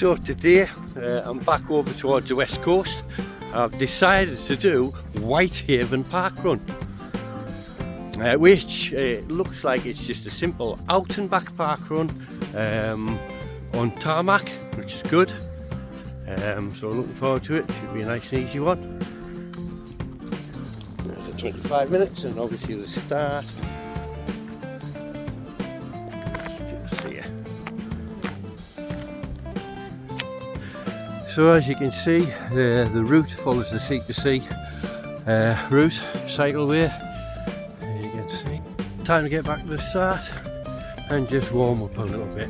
So today I'm back over towards the west coast. I've decided to do Whitehaven Park Run, which looks like it's just a simple out and back park run on tarmac, which is good. So looking forward to it. Should be a nice and easy one. There's a 25 minutes and obviously the start. So as you can see, the route follows the sea to sea route, cycleway. As you can see, time to get back to the start and just warm up a little bit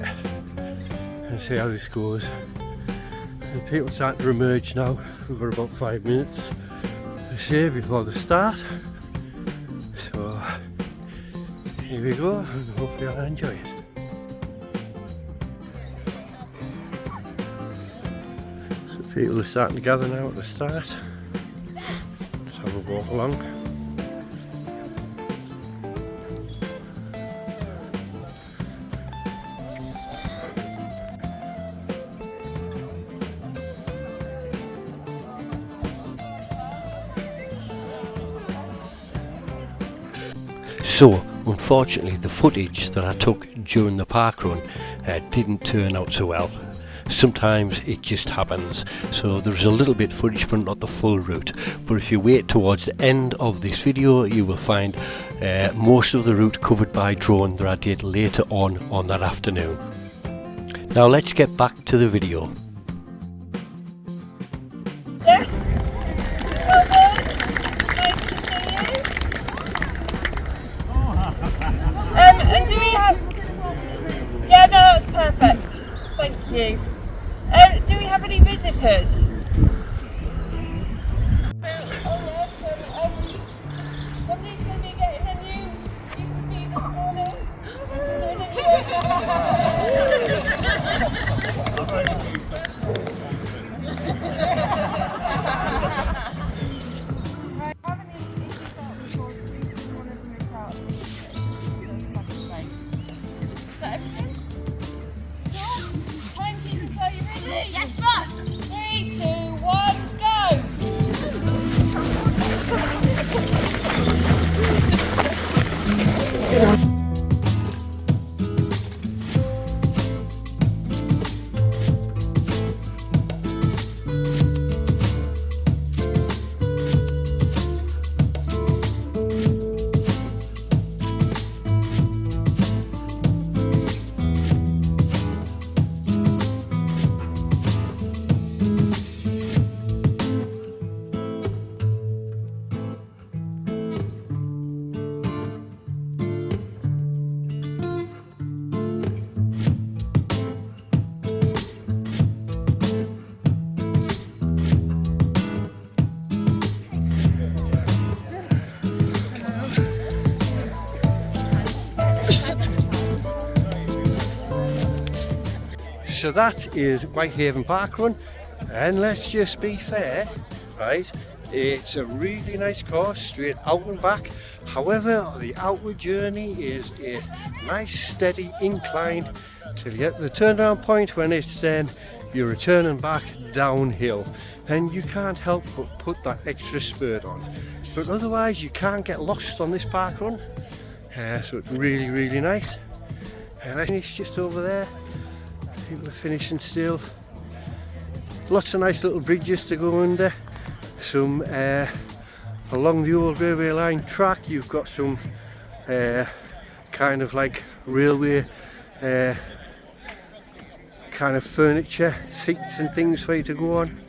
and see how this goes. The people starting to emerge now. We've got about 5 minutes to say before the start. So here we go, and hopefully I'll enjoy it. People are starting to gather now at the start. Let's have a walk along. So, unfortunately, the footage that I took during the park run didn't turn out so well. Sometimes it just happens, so there's a little bit footage but not the full route. But if you wait towards the end of this video, you will find most of the route covered by drone that I did later on that afternoon. Now let's get back to the video. Yes, well done, nice to see you. And do we have, yeah, no, that's perfect, thank you. Do we have any visitors? Oh yes, somebody's going to be getting a new UPV this morning. Right, how many need to start before one of them is out? Is that everything? Yes, boss! 3, 2, 1, go! So that is Whitehaven Park Run, and let's just be fair, right? It's a really nice course, straight out and back. However, the outward journey is a nice steady incline till you get to the turnaround point, when it's then you're returning back downhill, and you can't help but put that extra spurt on. But otherwise, you can't get lost on this park run. So it's really nice. And it's just over there. People are finishing still. Lots of nice little bridges to go under. Some along the old railway line track, you've got some kind of like railway kind of furniture, seats and things for you to go on.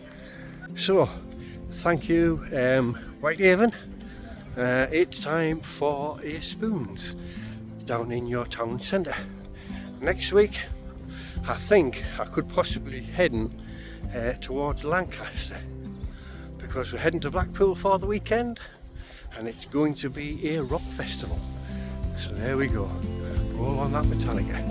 So thank you, Whitehaven. It's time for a spoons down in your town centre. Next week I think I could possibly heading towards Lancaster, because we're heading to Blackpool for the weekend and it's going to be a rock festival. So there we go, roll on that Metallica.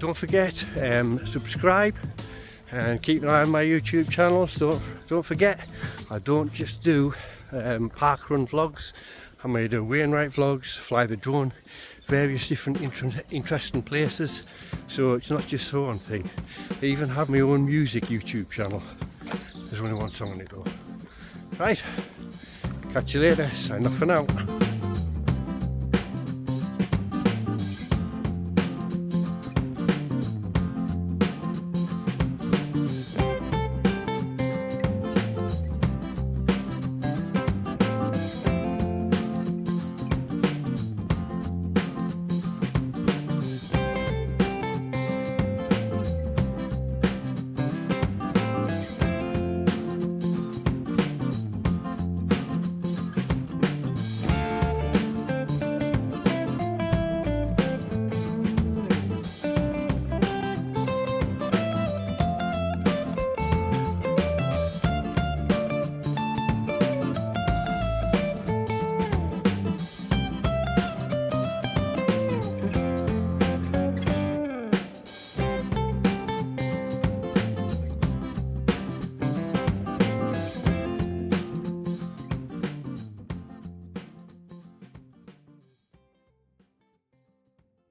don't forget, subscribe and keep an eye on my YouTube channel. So don't forget, I don't just do park run vlogs. I may do Wainwright vlogs, fly the drone, various different interesting places. So it's not just the one thing. I even have my own music YouTube channel. There's only one song on it though. Right, catch you later. Sign off for now.